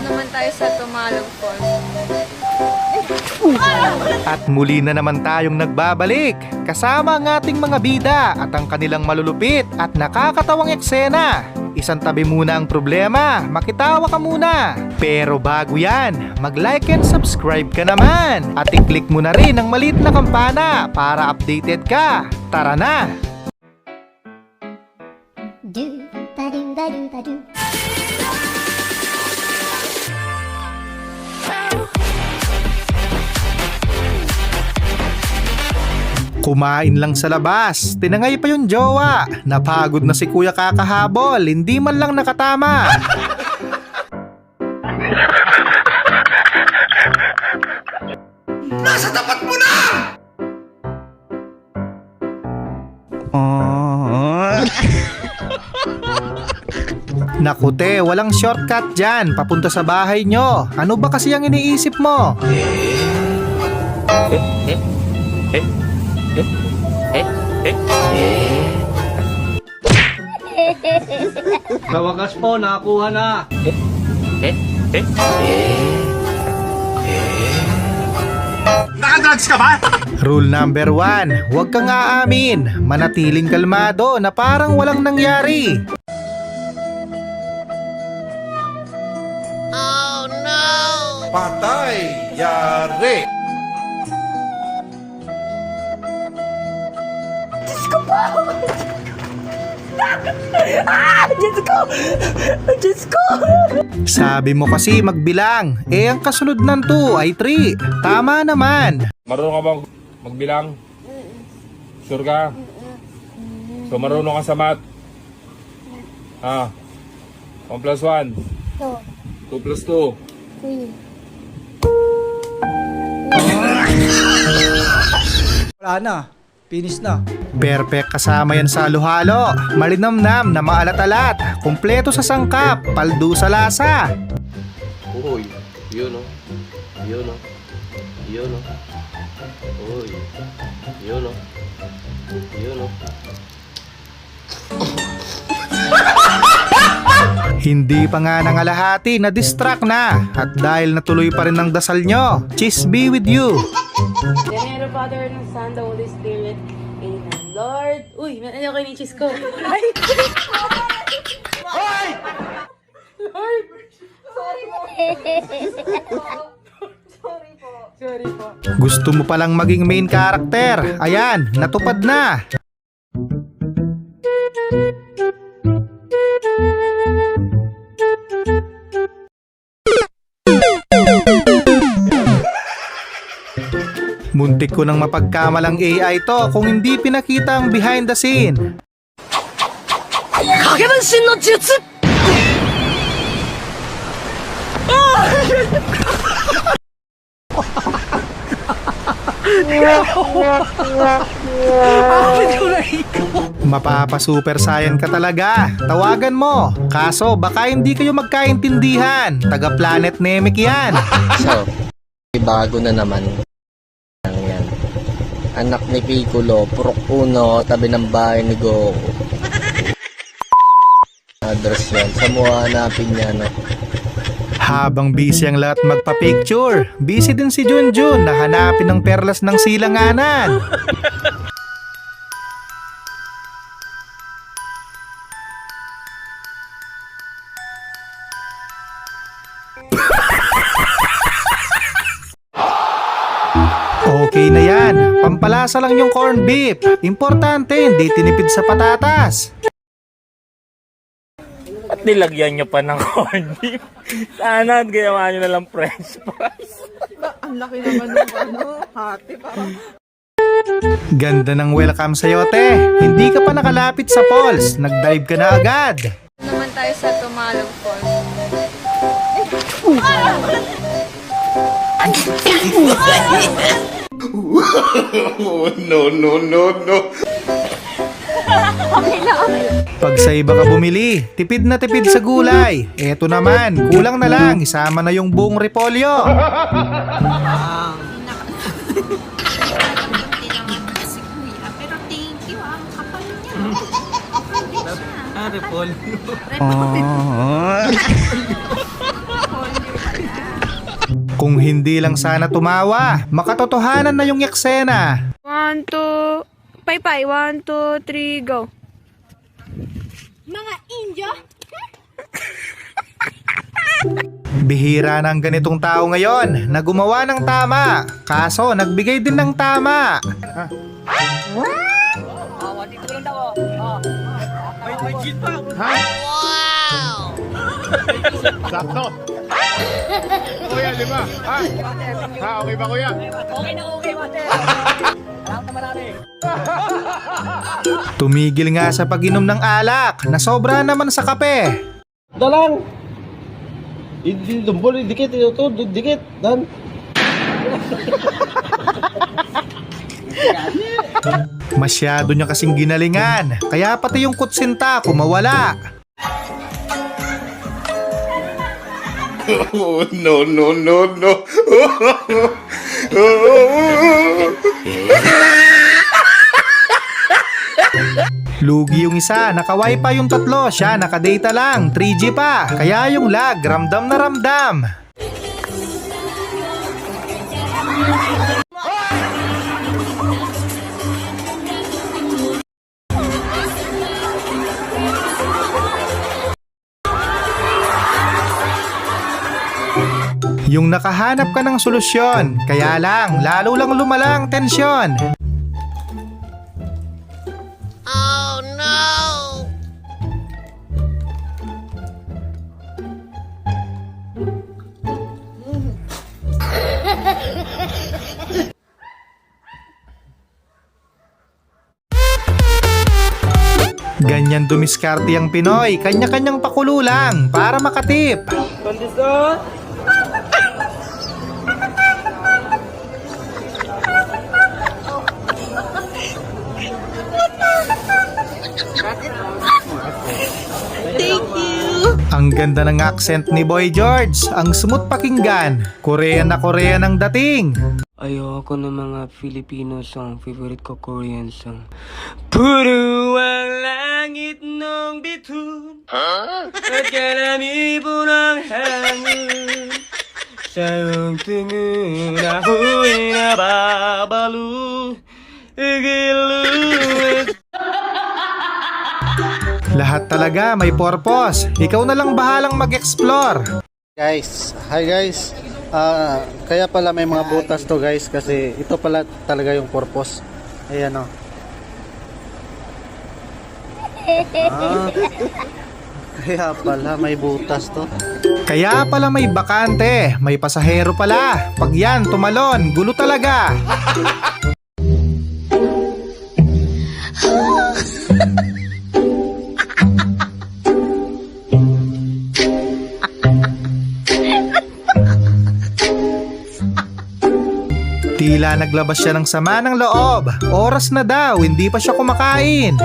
Naman tayo sa Tumalog Falls. At muli na naman tayong nagbabalik kasama ang ating mga bida at ang kanilang malulupit at nakakatawang eksena. Isang tabi muna ang problema, makitawa ka muna. Pero bago yan, mag-like and subscribe ka naman. At i-click mo na rin ang maliit na kampana para updated ka. Tara na! Do ba do ba do ba do. Kumain lang sa labas, tinangay pa yung jowa. Napagod na si kuya kakahabol, hindi man lang nakatama. Nasa tapat mo na! Naku te, walang shortcut dyan, papunta sa bahay nyo. Ano ba kasi ang iniisip mo? Sa wakas po, nakakuha na. Nakadrugs ka ba? Rule number 1, huwag kang aamin. Manatiling kalmado na parang walang nangyari. Patay! Yari! Sabi mo kasi magbilang, ang kasunod ng 2 ay 3. Tama naman. Marunong ka bang magbilang? Sure ka? So marunong ka sa math? Ha? 1 plus 1? 2 plus 2? Wala na. Finish na. Perfect kasama yan sa halo-halo. Malinamnam na maalat-alat. Kumpleto sa sangkap, paldo sa lasa. Uy, yun o. Yun o. Yun o. Uy, yun o. Yun o. Hindi pa nga nangalahati, na-distract na. At dahil natuloy pa rin ang dasal nyo, cheese be with you. The name of the Father, and the Son, the Holy Spirit. Amen. Lord. Uy, ano kayo ni cheese ko? Ay! Hoy! Lord! Sorry po. Sorry po. Gusto mo palang maging main character. Ayan, natupad na. Muntik ko nang mapagkamalang AI to kung hindi pinakita ang behind the scene. Mapapa-super saiyan ka talaga. Tawagan mo. Kaso baka hindi kayo magkaintindihan. Taga-planet Namek yan. So, bago na naman. Yan. Anak ni Piccolo, Purok Uno, tabi ng bahay ni Goku. Address yan. Sa mukha hanapin niya, no? Habang busy ang lahat magpa-picture, busy din si Junjun na hanapin ang perlas ng silanganan. Okay na yan, pampalasa lang yung corned beef. Importante, hindi tinipid sa patatas. At nilagyan nyo pa ng corned beef. Sana ginawa nyo na lang french fries. Ang laki naman ng hati pa. Ganda ng welcome sa'yo, te. Hindi ka pa nakalapit sa falls, nag-dive ka na agad. Naman tayo sa Tumalog Falls. No. Pag sa iba ka bumili, tipid na tipid sa gulay. Eto naman, kulang na lang, isama na yung buong repolyo. Ah, Kung hindi lang sana tumawa, makatotohanan na yung eksena. 1, 2, pay, 1, 2, 3, go. Mga Indio? Bihira na ang ganitong tao ngayon na gumawa ng tama. Kaso nagbigay din ng tama. Sakto. Kuya, di ba? Ha? Ha, okay ba kuya? Tumigil nga sa pag-inom ng alak na sobra naman sa kape. Dalang! Dumbol, dikit, ito, dikit, dan. Masyado niya kasing ginalingan, kaya pati yung kutsinta kumawala. Oh, no, no, no, no. Lugi yung isa, nakaway pa yung tatlo, siya nakadata lang, 3G pa. Kaya yung lag, ramdam na ramdam. Yung nakahanap ka ng solusyon, kaya lang, lalo lang lumala ang tensyon. Ganyan dumiskarte ang Pinoy, kanya-kanyang pakulo lang para makatip. Ang ganda ng accent ni Boy George, ang smooth pakinggan. Korean na Korean ang dating. Ayoko ng mga Filipino song, favorite ko Korean song. Puro ang langit ng bituin, at karami po ng hangin. Sa iyong tingin ako'y nababalo, igiluwit. Lahat talaga may purpose. Ikaw na lang bahalang mag-explore. Guys, hi guys. Kaya pala may mga butas to guys kasi ito pala talaga yung purpose. Ayan o. Kaya pala may butas to. Kaya pala may bakante, may pasahero pala. Pag yan tumalon, gulo talaga. Tila naglabas siya ng sama ng loob. Oras na daw, hindi pa siya kumakain.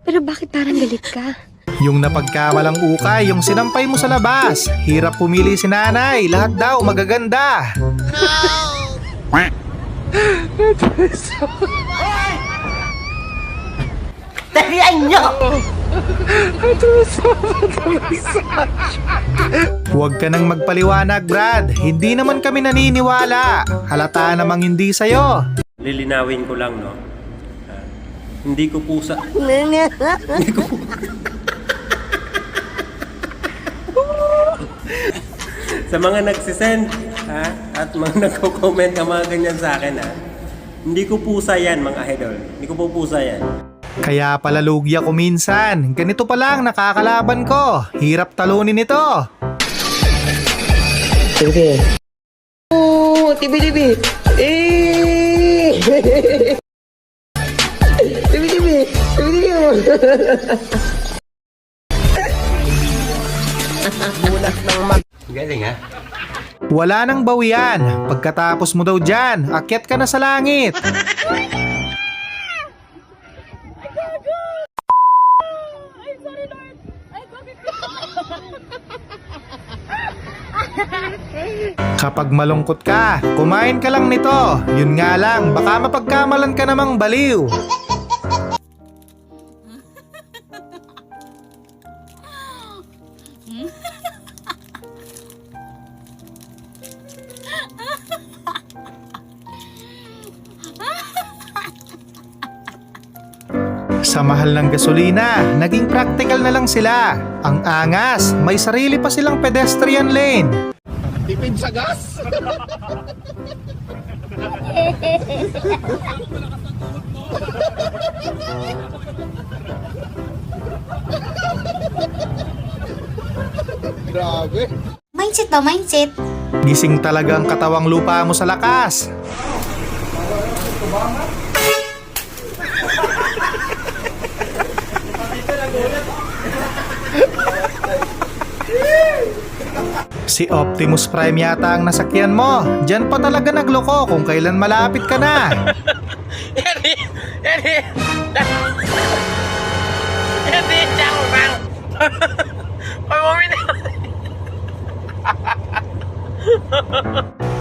Pero bakit parang galit ka? Yung napagkamalang ukay, yung sinampay mo sa labas. Hirap pumili si nanay, lahat daw magaganda. Huwag ka nang magpaliwanag, Brad. Hindi naman kami naniniwala. Halata namang hindi sa'yo. Lilinawin ko lang, no? Hindi ko pusa. Sa mga nagsisend, ha? At mga nagko-comment ng mga ganyan sa akin, ha? Hindi ko pusa yan, mga idol. Hindi ko po pusa yan. Kaya pala lugi ako minsan. Ganito pa lang nakakalaban ko. Hirap talunin ito. Tibi-tibi. Tibi-tibi. Galing, ha? Wala nang bawian. Pagkatapos mo daw dyan, akyat ka na sa langit. Kapag malungkot ka, kumain ka lang nito. Yun nga lang, baka mapagkamalan ka namang baliw. Sa mahal ng gasolina, naging practical na lang sila. Ang angas, may sarili pa silang pedestrian lane. Tipid sa gas. Grabe. Mindset ba? Mindset? Gising talaga ang katawang lupa mo sa lakas. Si Optimus Prime yata ang nasakyan mo. Diyan pa talaga nagloko kung kailan malapit ka na.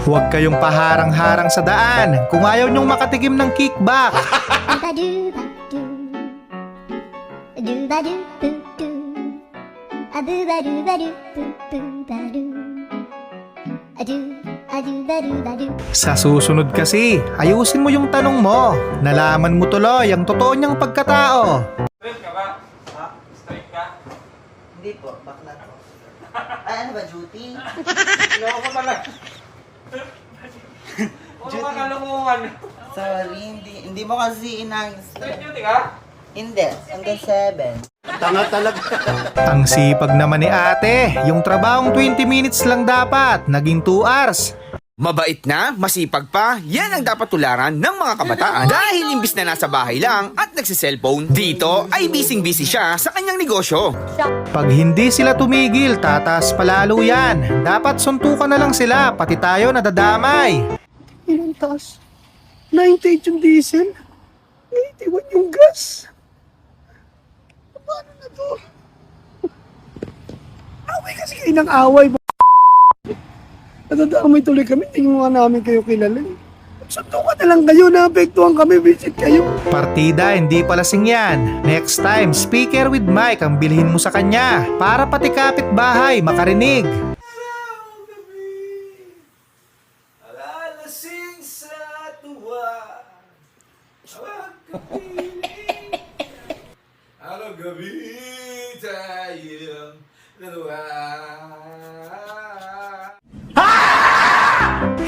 Huwag kayong paharang-harang sa daan kung ayaw nyong makatikim ng kickback. Sa susunod kasi, ayusin mo yung tanong mo. Nalaman mo tuloy ang totoo niyang pagkatao. Straight ka ba? Ha? Straight ka? Hindi po, bakla po. Ay, ano ba, duty? Loko ka pala. Loko ka kalungungan. Sorry, hindi mo kasi inayos. Straight duty ka? Hindi, hanggang 7. Tanga talaga. Ang sipag naman ni ate, yung trabahong 20 minutes lang dapat, naging 2 hours. Mabait na, masipag pa, yan ang dapat tularan ng mga kabataan. Dahil imbis na nasa bahay lang at nagsiselfone, dito ay busy siya sa kanyang negosyo. Pag hindi sila tumigil, tataas palalo yan. Dapat suntukan na lang sila, pati tayo nadadamay. Ilang taas? 98 yung diesel. 81 yung gas. Paano na to? Away kasi kayo ng away. Nadadamay tuloy kami, tingin nga namin kayo kilala. Suntukan na lang kayo, naapektuhan kami, visit kayo. Partida, hindi palasing yan. Next time, speaker with mic ang bilhin mo sa kanya para pati kapitbahay makarinig. Alalasing sa tuwa. Araw gabi tayong dalawa.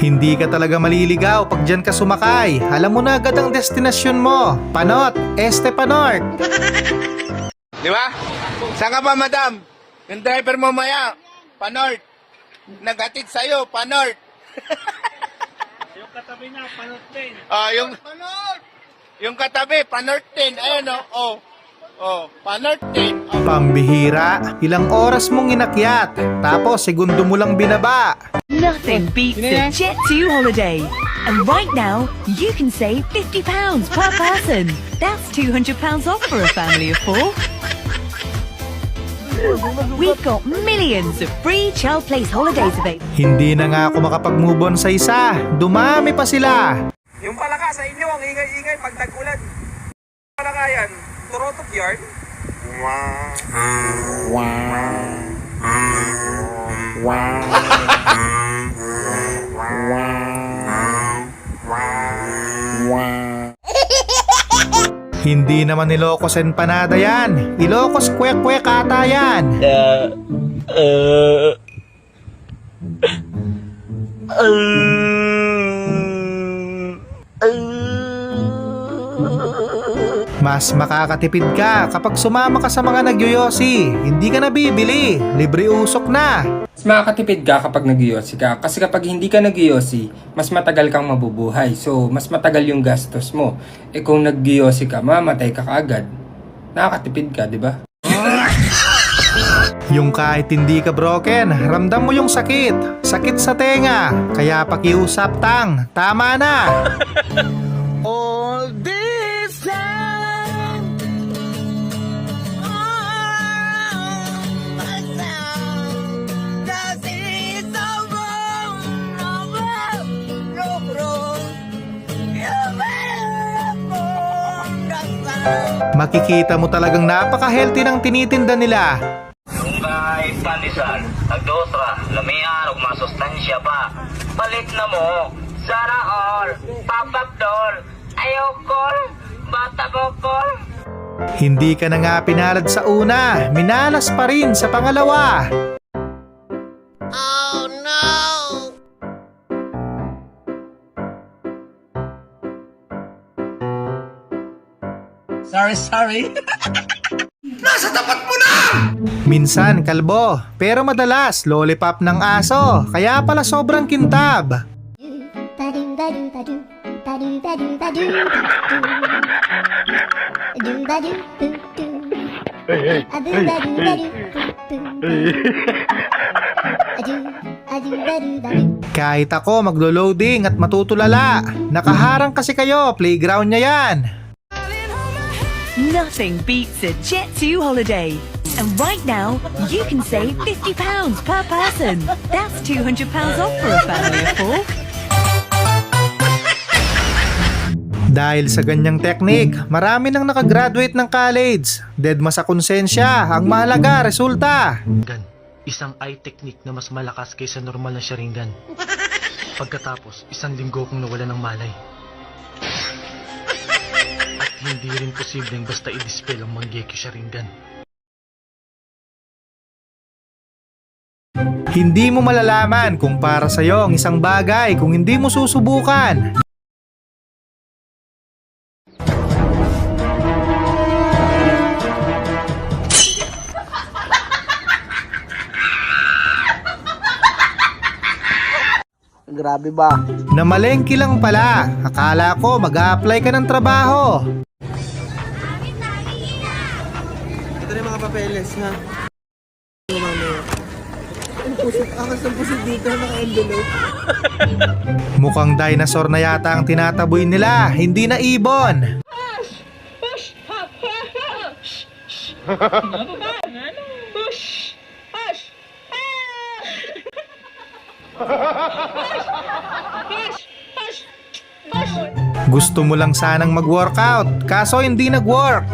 Hindi ka talaga maliligaw pag dyan ka sumakay. Alam mo na agad ang destinasyon mo. Panot, Este Panort. Di ba? Saan ka ba, madam? Yung driver mo maya, Panort. Naghatid sa'yo, Panort. Yung katabi na, Panort din. Yung katabi, Panort din. Ayun, oh. Oh, Panort din. Pambihira, ilang oras mong inakyat. Tapos segundo mo lang binaba. Nothing beats a Jet2 holiday. And right now, you can save £50 per person. That's £200 off for a family of 4. We've got millions of free child place holidays available. Hindi na nga ako makapag-move on sa isa. Dumami pa sila. Yung palaka sa inyo, ang ingay-ingay pag tag-ulan. Palaka yan, turotok yarn. Hindi naman Ilocos Empanada yan. Ilocos kwek-kwek ata yan. Mas makakatipid ka kapag sumama ka sa mga nagyoyosi. Hindi ka nabibili. Libre usok na. Mas makakatipid ka kapag nag-yosi ka. Kasi kapag hindi ka nag-yosi, mas matagal kang mabubuhay. So, mas matagal yung gastos mo. Eh kung nag-yosi ka, mamatay ka kaagad. Nakakatipid ka, di ba? Yung kahit hindi ka broken, ramdam mo yung sakit. Sakit sa tenga. Kaya pakiusap tang. Tama na. All this time, does it so wrong? Makikita mo talagang napaka-healthy ng tinitinda nila. Kahit pandesal, nagdosra, lamian, ug masustansya pa. Palit na mo, sana all, papapdol, ayokol, batabokol. Hindi ka na nga pinalad sa una, minalas pa rin sa pangalawa. Oh no! Sorry. Nasa tapat mo na! Minsan kalbo, pero madalas lollipop ng aso, kaya pala sobrang kintab. Kahit ako maglo-loading at matutulala, nakaharang kasi kayo, playground niya yan. Nothing beats a Jet2 holiday. And right now, you can save £50 per person. That's £200 off for a family of 4. Dahil sa ganyang teknik, marami nang nakagraduate ng college. Deadma sa konsensya, ang mahalaga, resulta. Isang eye technique na mas malakas kaysa normal na Sharingan. Pagkatapos, 1 linggo kong nawala ng malay. At hindi rin posibleng basta i-dispel ang Mangekyou Sharingan. Hindi mo malalaman kung para sa'yo ang isang bagay kung hindi mo susubukan. Grabe ba? Namalengke lang pala. Akala ko mag-a-apply ka ng trabaho. Ito na yung mga papeles, ha? Ang pusit, akas ng pusit dito, naka-envelope. Mukhang dinosaur na yata ang tinataboy nila, hindi na ibon. Gusto mo lang sanang mag-workout, kaso hindi nag-work.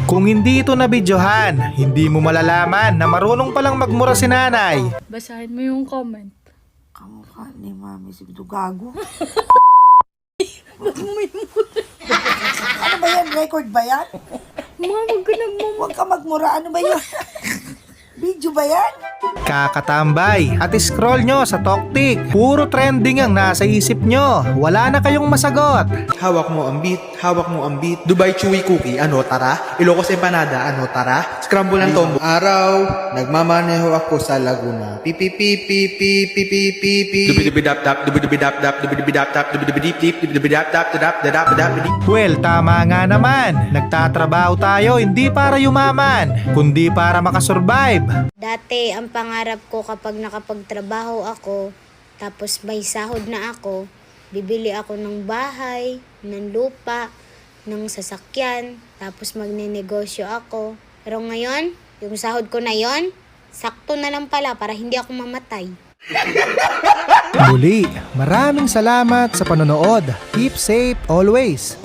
Kung hindi ito nabidyohan, hindi mo malalaman na marunong palang magmura si nanay. Basahin mo yung comment. Kamukha ni Mami, siguro gago. Ano ba yan? Record ba yan? Huwag ka magmura. Ano ba yan? Video ba yan? Kakatambay at scroll nyo sa TokTik. Puro trending ang nasa isip nyo. Wala na kayong masagot. Hawak mo ang beat. Dubai Chewy Cookie, ano tara? Ilocos Empanada, ano tara? Scramble ng tombo. Araw, nagmamaneho ako sa Laguna. Well, tama nga naman. Nagtatrabaho tayo hindi para yumaman, kundi para makasurvive. Dati, ang pangarap ko kapag nakapagtrabaho ako, tapos may sahod na ako, bibili ako ng bahay, ng lupa, ng sasakyan, tapos magnenegosyo ako. Pero ngayon, yung sahod ko na yon, sakto na lang pala para hindi ako mamatay. Muli, maraming salamat sa panonood. Keep safe always.